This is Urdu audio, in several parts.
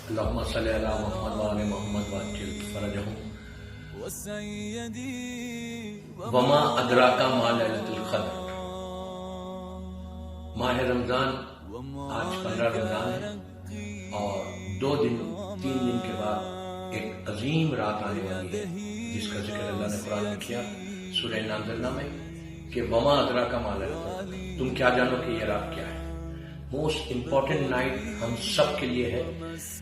اللهم صل على محمد وعلى محمد وعجل فرجهم وما ادراک ما لیلۃ القدر۔ ماہ رمضان آج 15 رمضان ہے اور 3 دن کے بعد ایک عظیم رات آنے والی ہے جس کا ذکر اللہ نے قرآن میں کیا سورہ نازلہ میں کہ وما ادراک ما لیلۃ القدر، تم کیا جانو کہ یہ رات کیا ہے۔ موسٹ امپورٹنٹ نائٹ ہم سب کے لیے ہے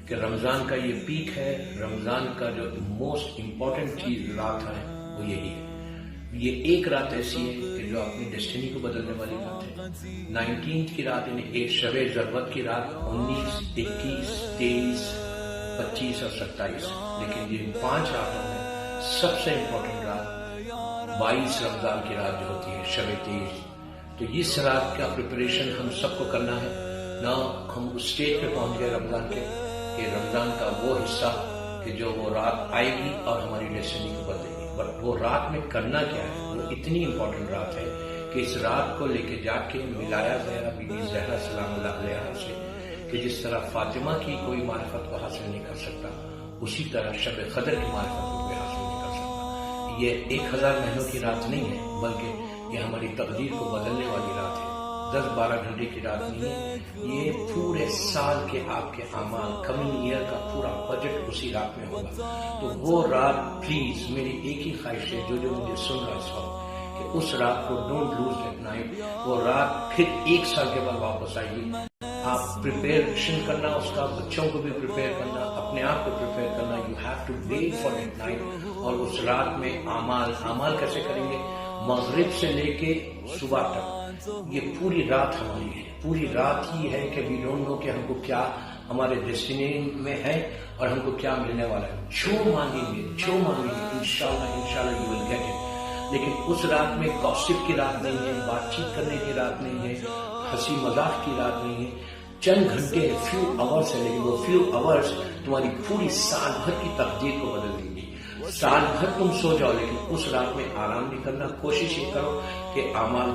کہ رمضان کا یہ پیک ہے، رمضان کا جو موسٹ امپورٹنٹ چیز رات ہے وہ یہی ہے۔ یہ ایک رات ایسی ہے کہ جو اپنی ڈیسٹینی کو بدلنے والی رات ہے۔ 19 کی رات یعنی ایک شب ضربت کی رات 19، 21، 23، 25 اور 27، لیکن یہ 5 راتوں میں سب سے امپورٹنٹ رات 22 رمضان کی رات جو ہوتی ہے شب 23۔ تو اس رات کا پریپریشن ہم سب کو کرنا ہے نا۔ ہم اس اسٹیج پہ پہنچ گئے رمضان کے کہ رمضان کا وہ حصہ کہ جو وہ رات آئے گی اور ہماری ڈیسٹینی کو بدلے گی، بٹ وہ رات میں کرنا کیا ہے، وہ اتنی امپورٹنٹ رات ہے کہ اس رات کو لے کے جا کے ملایا زہرا بی بی زہرا سلام اللہ علیہا سے کہ جس طرح فاطمہ کی کوئی معرفت کو حاصل نہیں کر سکتا، اسی طرح شب قدر کی معرفت کو کوئی حاصل نہیں کر سکتا۔ یہ 1000 مہینوں کی رات نہیں ہے، بلکہ یہ ہماری تقدیر کو بدلنے والی رات ہے۔ 10-12 گھنٹے کی رات نہیں ہے، یہ پورے سال کے آپ کے اعمال، کمنگ ایئر کا پورا بجٹ اسی رات میں ہوگا۔ تو وہ رات پلیز، میری ایک ہی خواہش ہے جو مجھے سن رہا ہے اس وقت، کہ اس رات کو ڈونٹ لوز دیٹ نائٹ۔ وہ رات پھر 1 سال کے بعد واپس آئے گی۔ آپ پریپریشن کرنا، اس کا بچوں کو بھی پریپیئر کرنا، اپنے آپ کو پریپیئر کرنا۔ You have to wait for that night. اور اس رات میں اعمال کیسے کریں گے؟ مغرب سے لے کے صبح تک یہ پوری رات ہماری ہے، پوری رات ہی ہے کہ وی ڈونٹ نو کہ ہم کو کیا ہمارے ڈیسٹینی میں ہے اور ہم کو کیا ملنے والا ہے۔ جو مانگیں گے انشاءاللہ یو ول گیٹ اٹ۔ لیکن اس رات میں گوسپ کی رات نہیں ہے، بات چیت کرنے کی رات نہیں ہے، ہنسی مذاق کی رات نہیں ہے۔ چند گھنٹے فیو آورس ہے، لیکن وہ فیو آورس تمہاری پوری سال بھر کی تقدیر کو بدل دیں گی۔ سال بھر تم سو جاؤ لیکن اس رات میں آرام نہیں کرنا۔ کوشش یہ کرو کہ اعمال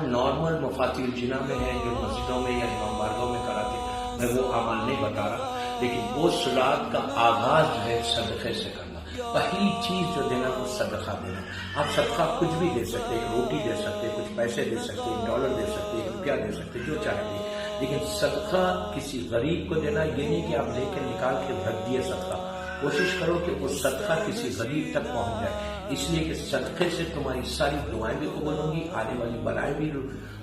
نارمل مفاتیح الجناح میں ہیں، جو مسجدوں میں یا امام بارگاہوں میں کراتے، میں وہ اعمال نہیں بتا رہا، لیکن اس رات کا آغاز جو ہے صدقے سے کرنا۔ پہلی چیز جو دینا وہ صدقہ دینا۔ آپ صدقہ کچھ بھی دے سکتے، ایک روٹی دے سکتے، کچھ پیسے دے سکتے، $1 دے سکتے، $1 دے سکتے، جو چاہتے، لیکن صدقہ کسی غریب کو دینا یہ نہیں کہ آپ لے کے نکال کے رکھ دیے صدقہ۔ کوشش کرو کہ وہ صدقہ کسی غریب تک پہنچ جائے، اس لیے کہ صدقے سے تمہاری ساری دعائیں بھی قبول ہوں گی، آنے والی بلائیں بھی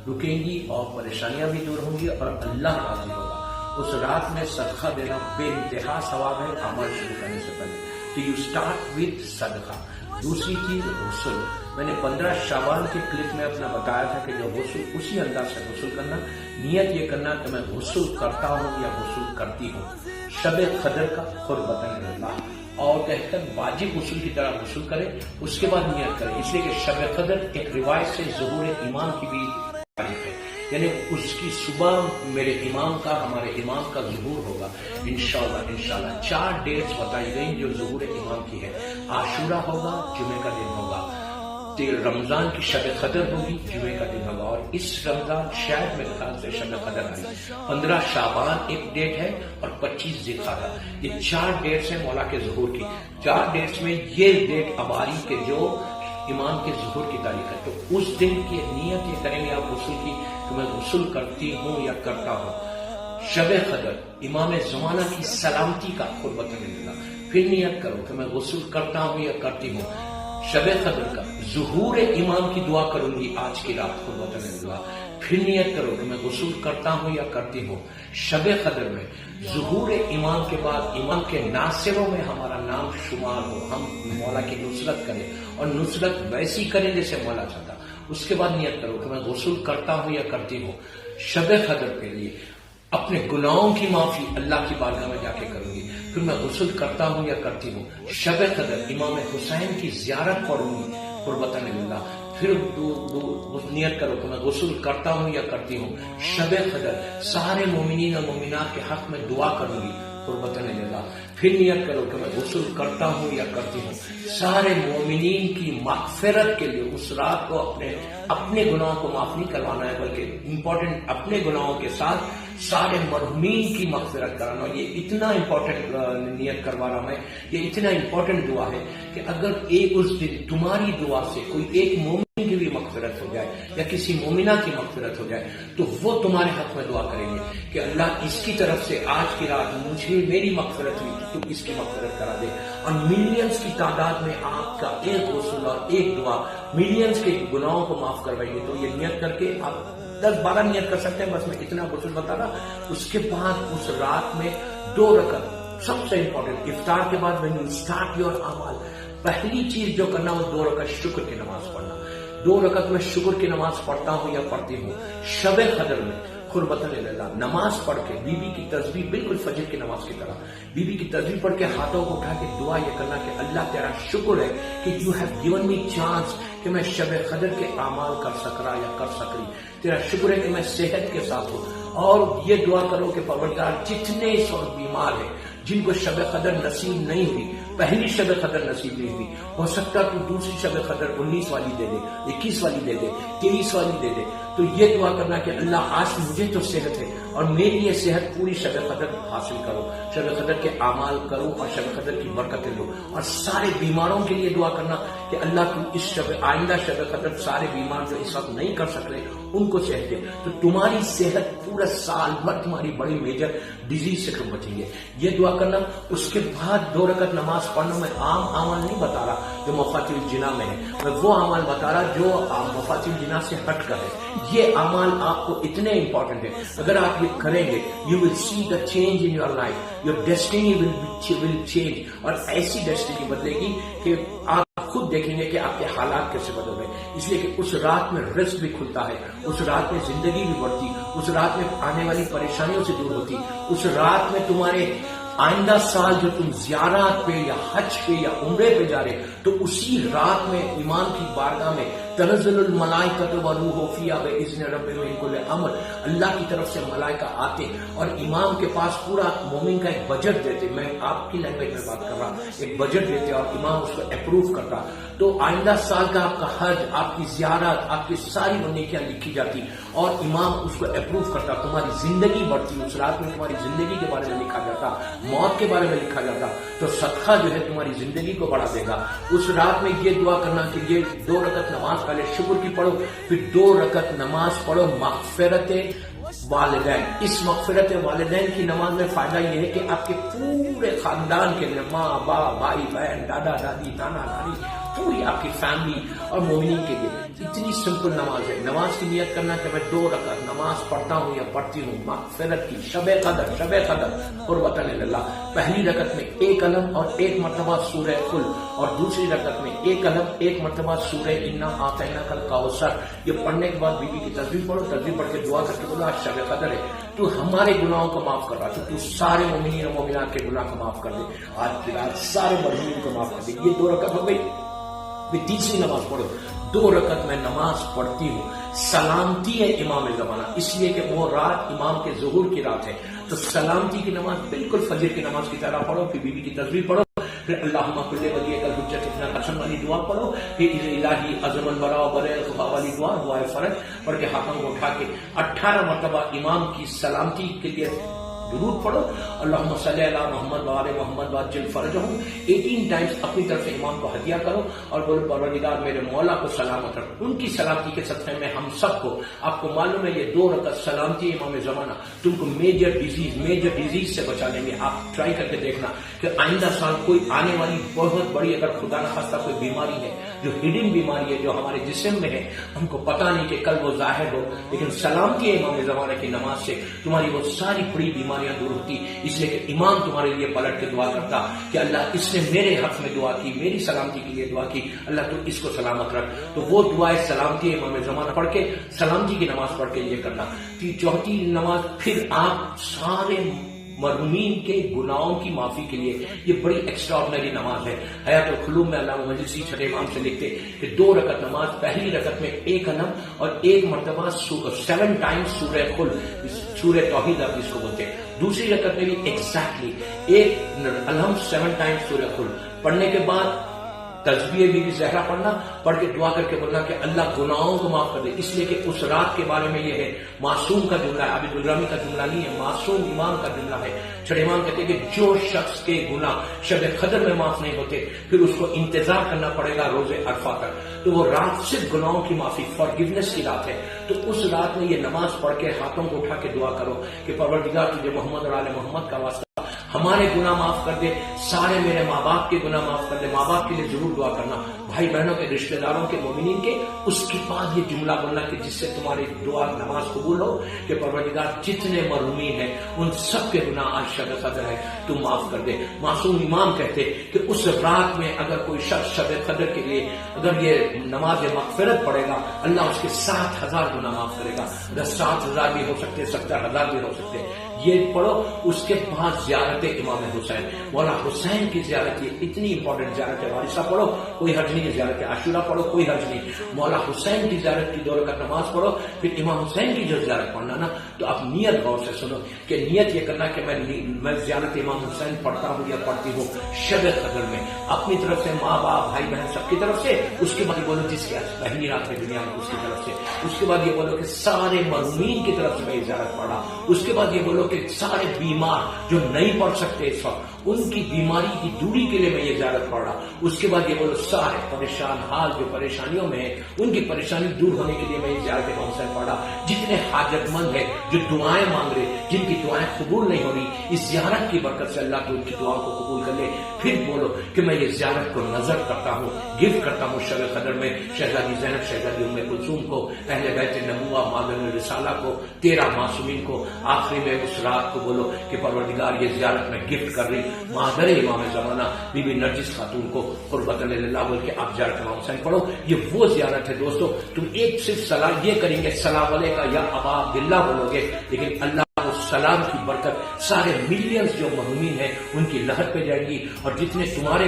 رکیں گی اور پریشانیاں بھی دور ہوں گی اور اللہ راضی ہوگا۔ اس رات میں صدقہ دینا بے انتہا ثواب ہے عمل شروع کرنے سے پہلے۔ تو یو اسٹارٹ وتھ صدقہ۔ دوسری چیز غسل۔ میں نے 15 شعبان کے کلپ میں اپنا بتایا تھا کہ جو غسل اسی انداز سے غسل کرنا، نیت یہ کرنا کہ میں غسل کرتا ہوں یا غسل کرتی ہوں شب قدر کا قربتاً اللہ، اور کہہ کر واجب غسل کی طرح غسل کرے، اس کے بعد نیت کرے، اس لیے کہ شب قدر ایک روایت سے ظہور امام کی بھی تعریف ہے، یعنی اس کی صبح ہمارے امام کا ظہور ہوگا انشاءاللہ۔ 4 ڈیٹس بتائی گئی جو ظہور امام کی ہے۔ عاشورہ ہوگا، جمعے کا دن ہوگا، رمضان کی شب قدر ہوگی، جمعے کا دن ہوگا، اور اس رمضان شاید میرے خیال سے شب قدر آئی۔ 15 شعبان ایک ڈیٹ ہے اور 25 ذی القعدہ، یہ 4 ڈیٹس ہیں مولا کے ظہور کی۔ 4 ڈیٹس میں یہ ڈیٹ اب آ رہی کہ جو امام کے ظہور کی تاریخ ہے، تو اس دن کی نیت یہ کریں گے آپ غسل کی کہ میں غسل کرتی ہوں یا کرتا ہوں شب قدر امام زمانہ کی سلامتی کا قربتاً اللہ۔ پھر نیت کرو کہ میں غسل کرتا ہوں یا کرتی ہوں شب قدر کا ظہور امام کی دعا کروں گی آج کی رات قربتاً اللہ۔ پھر نیت کرو کہ میں غسل کرتا ہوں یا کرتی ہوں شب قدر میں ظہور امام کے بعد امام کے ناصروں میں ہمارا نام شمار ہو، ہم مولا کی نصرت کریں اور نصرت ویسی کریں جیسے مولا چاہتا۔ اس کے بعد نیت کرو کہ میں غسل کرتا ہوں یا کرتی ہوں شب قدر کے لیے اپنے گناہوں کی معافی اللہ کی بارگاہ میں جا کے کروں گی۔ پھر میں غسل کرتا ہوں یا کرتی ہوں شب قدر امام حسین کی زیارت پڑھوں گی قربتاً اللہ۔ پھر نیت کرو کہ میں غسل کرتا ہوں یا کرتی ہوں شب قدر سارے مومنین اور مومنات کے حق میں دعا کروں گی قربتاً اللہ۔ پھر نیت کرو کہ میں غسل کرتا ہوں یا کرتی ہوں سارے مومنین کی مغفرت کے لیے۔ اس رات کو اپنے گناہوں کو معاف نہیں کروانا ہے، بلکہ امپورٹنٹ اپنے گناہوں کے ساتھ سارے مرحومین کی مغفرت کرانا. یہ اتنا امپورٹنٹ نیت کروا رہا ہوں میں, یہ اتنا امپورٹنٹ دعا ہے کہ اگر ایک اس دن تمہاری دعا سے کوئی ایک مومن کی بھی مغفرت ہو جائے یا کسی مومنہ کی مغفرت ہو جائے تو وہ تمہارے حق میں دعا کریں گے کہ اللہ اس کی طرف سے آج کی رات مجھے میری مغفرت ہوئی تو اس کی مغفرت کرا دے. اور ملینز کی تعداد میں آپ کا ایک غسل اور ایک دعا ملینز کے گناہوں کو معاف کروائیں گے. تو یہ نیت کر کے آپ 10-12 نیت کر سکتے ہیں, بس میں اتنا غسل بتا رہا. اس کے بعد اس رات میں 2 رکعت سب سے امپورٹنٹ, افطار کے بعد when you start your اعمال, پہلی چیز جو کرنا وہ 2 رکعت شکر کی نماز پڑھنا. 2 رکعت میں شکر کی نماز پڑھتا ہوں یا پڑھتی ہوں شب قدر میں قربتاً اللہ. نماز پڑھ کے بی بی کی تسبیح بالکل فجر کی نماز کی طرح بی بی کی تسبیح پڑھ کے ہاتھوں کو اٹھا کے دعا یہ کرنا کہ اللہ تیرا شکر ہے کہ you have given me chance کہ میں شب قدر کے اعمال کر سک رہا یا کر سک رہی. تیرا شکر ہے کہ میں صحت کے ساتھ ہوں. اور یہ دعا کرو کہ پروردگار جتنے اس وقت بیمار ہیں جن کو شب قدر نصیب نہیں ہوئی, پہلی شب قدر نصیب نہیں ہوئی, ہو سکتا تو دوسری شب قدر 19 والی دے دے, 21 والی دے دے, 23 والی دے دے. تو یہ دعا کرنا کہ اللہ آج مجھے تو صحت ہے اور میری یہ صحت پوری شب قدر حاصل کرو, شب قدر کے اعمال کرو اور شب قدر کی برکتیں لو. اور سارے بیماروں کے لیے دعا کرنا کہ اللہ تو اس آئندہ شب قدر سارے بیمار جو اس وقت نہیں کر سک رہے ان کو صحت دے, تو تمہاری صحت پورا سال بھر تمہاری بڑی میجر ڈیزیز سے تم بچیں گے. یہ دعا کرنا. اس کے بعد 2 رکعت نماز پڑھنا. میں عام اعمال نہیں بتا رہا جو مفاتیح الجنہ میں ہے, میں وہ اعمال بتا رہا جو مفاتیح الجنہ سے ہٹ کر ہے. یہ اعمال آپ کو اتنے امپورٹنٹ ہیں, اگر آپ یہ کریں گے you will see the change in your life, your destiny will change. اور ایسی ڈیسٹینی بدلے گی کہ آپ خود دیکھیں گے کہ آپ کے حالات کیسے بدل رہے ہیں. اس لیے کہ اس رات میں رزق بھی کھلتا ہے, اس رات میں زندگی بھی بڑھتی, اس رات میں آنے والی پریشانیوں سے دور ہوتی, اس رات میں تمہارے آئندہ سال جو تم زیارات پہ یا حج پہ یا عمرے پہ جا رہے تو اسی رات میں ایمان کی بارگاہ میں تنزل الملائکۃ والروح فیہا باذن ربہم من کل امر, اللہ کی طرف سے ملائکہ آتے اور امام کے پاس پورا مومن کا ایک بجٹ دیتے. میں آپ کی لینگویج میں بات کر رہا, ایک بجٹ دیتے اور امام اس کو اپروو کرتا. تو آئندہ سال کا آپ کا حج, آپ کی زیارت, آپ کی ساری نیکیاں لکھی جاتی اور امام اس کو اپروو کرتا. تمہاری زندگی بڑھتی, اس رات میں تمہاری زندگی کے بارے میں لکھا جاتا, موت کے بارے میں لکھا جاتا. تو صدقہ جو ہے تمہاری زندگی کو بڑھا دے گا. اس رات میں یہ دعا کرنا کہ یہ 2 رکعت نماز پہلے شکر کی پڑھو, پھر 2 رکعت نماز پڑھو مغفرت والدین. اس مغفرت والدین کی نماز میں فائدہ یہ ہے کہ آپ کے پورے خاندان کے لیے, ماں باپ بھائی بہن دادا دادی نانا نانی, پوری آپ کی فیملی اور مومنین کے لیے اتنی سمپل نماز ہے. نماز کی نیت کرنا کہ میں 2 رکعت نماز پڑھتا ہوں یا پڑھتی ہوں مغفرت کی, شب قدر قربتاً اللہ. پہلی رکعت میں 1 قلم اور 1 مرتبہ سورہ قل, اور دوسری رکعت میں 1 قلم 1 مرتبہ سورہ انا اعطیناک الکوثر. یہ پڑھنے کے بعد بیوی کی تسبیح پڑھو, تسبیح پڑھ کے دعا کر کے بولو آج شب قدر ہے, تو ہمارے گناہوں کو معاف کر رہا, تو سارے مومنین اور مومنات کے گناہ کو معاف کر دے. آج کی رات سارے مرحومین کو معاف کر دے. یہ 2 رکعت ہو گئی. پھر تیسری نماز پڑھو. 2 رکعت میں نماز پڑھتی ہوں, سلامتی ہے امام زمانہ, اس لیے کہ وہ رات امام کے ظہور کی رات ہے. تو سلامتی کی نماز بالکل فجر کی نماز کی طرح پڑھو. پھر بیوی کی تسبیح پڑھو, پھر اللہم کل ولیک الحجۃ ابن الحسن والی دعا پڑھو, پھر الہی عظم البراء و برئ الخفا والی دعائے فرج پڑھ کے ہاتھوں کو اٹھا کے 18 مرتبہ امام کی سلامتی کے لیے درود پڑھو. اللہم صلی علی محمد و آل محمد وعجل فرجہم 18 ٹائمز اپنی طرف سے امام کو ہدیہ کرو اور بولو پروردگار میرے مولا کو سلامت رکھ. ان کی سلامتی کے صدقے میں ہم سب کو, آپ کو معلوم ہے یہ 2 رکعت سلامتی امام زمانہ تم کو میجر ڈیزیز سے بچا لیں گے. آپ ٹرائی کر کے دیکھنا کہ آئندہ سال کوئی آنے والی بہت بڑی اگر خدا نخواستہ کوئی بیماری ہے جو ہڈن بیماری ہے جو ہمارے جسم میں ہے, ہم کو پتہ نہیں کہ کل وہ ظاہر ہو, لیکن سلامتی امام زمانہ کی نماز سے تمہاری وہ ساری بڑی بیماریاں دور ہوتی. اس لیے کہ امام تمہارے لیے پلٹ کے دعا کرتا کہ اللہ اس نے میرے حق میں دعا کی, میری سلامتی کے لیے دعا کی, اللہ تو اس کو سلامت رکھ. تو وہ دعائیں سلامتی امام زمانہ پڑھ کے سلامتی کی نماز پڑھ کے یہ کرنا. چوتھی نماز, پھر آپ سارے مرحومین کے گناہوں کی معافی کے لیے, یہ بڑی ایکسٹراڈنری نماز ہے. حیات القلوب میں علامہ مجلسی چھٹے امام سے لکھتے کہ 2 رکعت نماز, پہلی رکعت میں 1 قلم اور 1 مرتبہ 7 ٹائمز سورہ قل, سورہ توحید آپ جس کو بولتے ہیں. دوسری رکعت میں بھی ایگزیکٹلی 1 الحمد 7 ٹائمز سورہ قل پڑھنے کے بعد تسبیح بی بی زہرا پڑھنا، پڑھ کے دعا کر کے بولنا کہ اللہ گناہوں کو معاف کر دے، اس لیے کہ اس رات کے بارے میں یہ ہے، معصوم کا جملہ ہے، عابد الرامی کا جملہ نہیں ہے، معصوم امام کا جملہ ہے۔ چھٹے امام کہتے ہیں کہ جو شخص کے گناہ شب قدر میں معاف نہیں ہوتے پھر اس کو انتظار کرنا پڑے گا روز عرفہ تک، تو وہ رات صرف گناہوں کی معافی فارگیونیس کی رات ہے۔ تو اس رات میں یہ نماز پڑھ کے ہاتھوں کو اٹھا کے دعا کرو کہ پروردگار تجھے محمد اور آل محمد کا واسطہ ہمارے گناہ معاف کر دے، سارے میرے ماں باپ کے گناہ معاف کر دے۔ ماں باپ کے لیے ضرور دعا کرنا، بھائی بہنوں کے، رشتہ داروں کے، مومنین کے۔ اس کے بعد یہ جملہ بولنا کہ جس سے تمہاری دعا نماز قبول ہو کہ پروردگار جتنے مرحومین ہیں ان سب کے گناہ آج شب قدر ہے تو معاف کر دے۔ معصوم امام کہتے کہ اس رات میں اگر کوئی شخص شب قدر کے لیے اگر یہ نماز مغفرت پڑھے گا، اللہ اس کے 7,000 گناہ معاف کرے گا۔ اگر 7,000 بھی ہو سکتے، 70,000 بھی ہو سکتے، یہ پڑھو۔ اس کے بعد زیارت امام حسین، مولا حسین کی زیارت، یہ اتنی امپورٹنٹ زیارت ہے، وارثہ پڑھو کوئی حرج نہیں، زیارت عاشورہ پڑھو کوئی حرج نہیں، مولا حسین کی زیارت کی 2 رکعت نماز پڑھو۔ پھر امام حسین کی جو زیارت پڑھنا نا، تو اب نیت غور سے سنو کہ نیت یہ کرنا کہ میں زیارت امام حسین پڑھتا ہوں یا پڑھتی ہوں شب قدر میں، اپنی طرف سے، ماں باپ بھائی بہن سب کی طرف سے۔ اس کے بعد یہ بولو جس کی پہلی رات ہے دنیا میں اس کی طرف سے۔ اس کے بعد یہ بولو کہ سارے مرحومین کی طرف سے میں زیارت پڑھا۔ اس کے بعد یہ بولو کہ سارے بیمار جو نہیں پڑھ سکتے اس وقت، ان کی بیماری کی دوری کے لیے میں یہ زیارت پڑھ رہا۔ اس کے بعد یہ بولو سارے پریشان حال جو پریشانیوں میں ہیں ان کی پریشانی دور ہونے کے لیے میں یہ زیارت امام حسین پڑھا۔ جتنے حاجت مند ہیں جو دعائیں مانگ رہے، جن کی دعائیں قبول نہیں ہو رہی، اس زیارت کی برکت سے اللہ کی ان کی دعاؤں کو قبول کر لے۔ پھر بولو کہ میں یہ زیارت کو نظر کرتا ہوں، گفٹ کرتا ہوں شب قدر میں شہزادی زینب، شہزادی ام کلثوم کو، اہل بیت نبوہ، مادن رسالہ کو، 13 معصومین کو۔ آخری میں اس رات کو بولو کہ پروردگار یہ زیارت میں گفٹ کر رہی مادر امام زمانہ بی بی نرجس خاتون کو قربت اللہ بول کے آپ زیارت امام حسین پڑھو۔ یہ وہ زیارت ہے دوستو، تم ایک صرف سلام یہ کریں گے، سلام علیکہ یا ابا عبداللہ بولو گے، لیکن اللہ سلام کی برکت سارے ملینز جو مرحومین ہیں ان کی لہر پہ جائے گی، اور جتنے تمہارے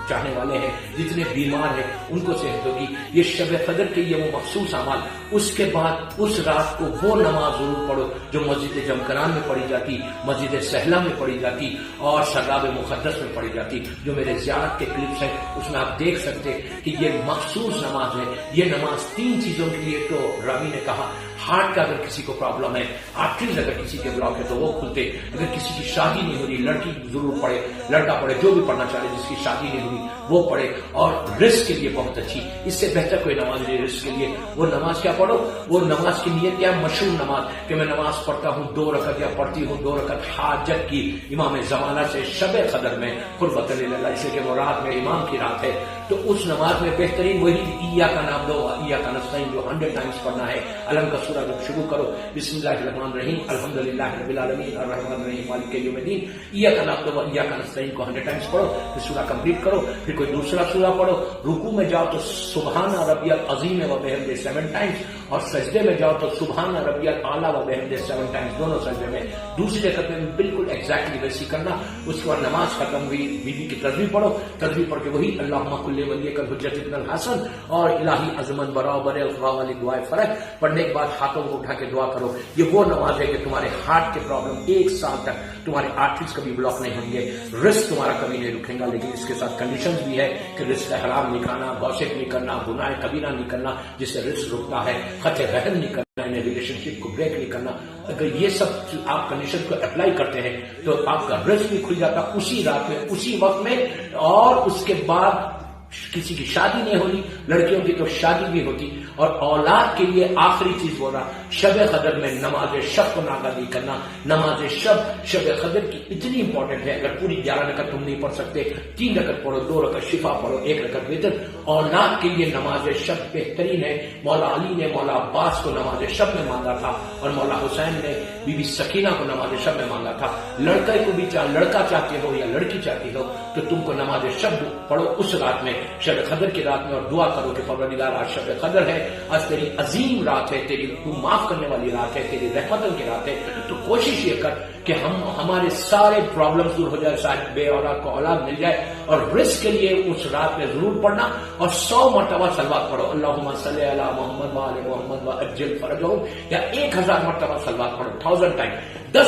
چاہنے والے ہیں، جتنے بیمار ہیں، ان کو صحت ہوگی۔ یہ شب قدر کے یہ وہ مخصوص اعمال۔ اس کے بعد اس رات کو وہ نماز ضرور پڑھو جو مسجد جمکران میں پڑھی جاتی، مسجد سہلا میں پڑھی جاتی اور سرداب مقدس میں پڑھی جاتی، جو میرے زیارت کے کلپس ہیں اس میں آپ دیکھ سکتے کہ یہ مخصوص نماز ہے۔ یہ نماز 3 چیزوں کے لیے، تو راوی نے کہا ہارٹ کا اگر کسی کو پرابلم ہے، آرٹریز اگر کسی کے بلاک ہے تو وہ کھلتے، اگر کسی کی شادی نہیں ہو رہی، لڑکی ضرور پڑھے، لڑکا پڑھے، جو بھی پڑھنا چاہے جس کی شادی نہیں ہوئی وہ پڑھے، اور رزق کے لیے بہت اچھی، اس سے بہتر کوئی نماز نہیں رزق کے لیے۔ وہ نماز کیا پڑھو، وہ نماز کی نیت کیا، مشہور نماز کہ میں نماز پڑھتا ہوں 2 رکعت یا پڑھتی ہوں 2 رکعت حاجت کی امام زمانہ سے شب قدر میں قربت اللہ، اس لیے کہ وہ رات میں امام کی رات ہے۔ تو اس نماز میں بہترین وہی ایاک نعبد و ایاک نستعین جو 100 ٹائمز پڑھنا ہے۔ علم کا سورہ جب شروع کرو، بسم اللہ الرحمن الرحیم الحمدللہ رب العالمین الرحمن الرحیم مالک یوم الدین، ایاک نعبد و ایاک نستعین کو 100 ٹائمز پڑھو، پھر سورہ کمپلیٹ کرو، پھر کوئی دوسرا سورہ پڑھو۔ رکوع میں جاؤ تو سبحان ربی العظیم و بحمدہ 7 ٹائمز، اور سجدے میں جاؤ تو سبحان ربی الاعلی و بحمدہ 7 ٹائمز، دونوں سجدے میں۔ دوسری رکعت میں بالکل ایگزیکٹلی ویسی کرنا۔ اس کے بعد نماز ختم ہوئی، بیوی کی تسبیح پڑھو، تسبیح پڑھ کے وہی اللہم کل ولیک الحجۃ ابن الحسن اور الہی عظمت برابر الخوا والی دعائے فرج پڑھنے کے بعد ہاتھوں کو اٹھا کے دعا کرو۔ یہ وہ نماز ہے کہ تمہارے ہارٹ کے پرابلم 1 سال تک تمہارے آرٹریز کبھی بلاک نہیں ہوں گے، رزق تمہارا کبھی نہیں رکے گا، لیکن اس کے ساتھ کنڈیشنز بھی ہے کہ رزق حرام نہیں کھانا، گوشت نہیں کرنا، گناہ کبیرہ نہیں کرنا جس سے رزق رکتا ہے، خط رحم نہیں کرنا، انہیں ریلیشن شپ کو بریک نہیں کرنا۔ اگر یہ سب آپ کنڈیشن کو اپلائی کرتے ہیں تو آپ کا رزق بھی کھل جاتا اسی رات میں، اسی وقت میں۔ اور اس کے بعد کسی کی شادی نہیں ہونی، لڑکیوں کی تو شادی بھی ہوتی، اور اولاد کے لیے آخری چیز بول رہا، شب قدر میں نماز شب کو ناگزیر کرنا۔ نماز شب قدر کی اتنی امپورٹنٹ ہے، اگر پوری 11 رکعت تم نہیں پڑھ سکتے، 3 رکعت پڑھو، 2 رکعت شفا پڑھو، 1 رکعت وتر۔ اولاد کے لیے نماز شب بہترین ہے۔ مولا علی نے مولا عباس کو نماز شب میں مانگا تھا، اور مولا حسین نے بی بی سکینہ کو نماز شب میں مانگا تھا۔ لڑکے کو بھی لڑکا چاہتے ہو یا لڑکی چاہتی ہو تو تم کو نماز شب پڑھو اس رات میں، شب قدر کی رات میں، اور دعا کرو کہ پروردگار آج شب قدر ہے، آج تیری عظیم رات ہے، تیری تو معاف کرنے والی رات ہے، تیری رحمتوں کی رات ہے۔ تو کوشش یہ کر کہ ہمارے سارے پرابلمز دور ہو جائے، سارے بے اولاد کو اولاد مل جائے، اور رزق کے لیے اس رات میں ضرور پڑھنا، اور 100 مرتبہ صلوات پڑھو، اللہم صلی علی محمد و آل محمد و عجل فرجہم، یا 1000 مرتبہ صلوات پڑھو، 1000 ٹائم۔ 10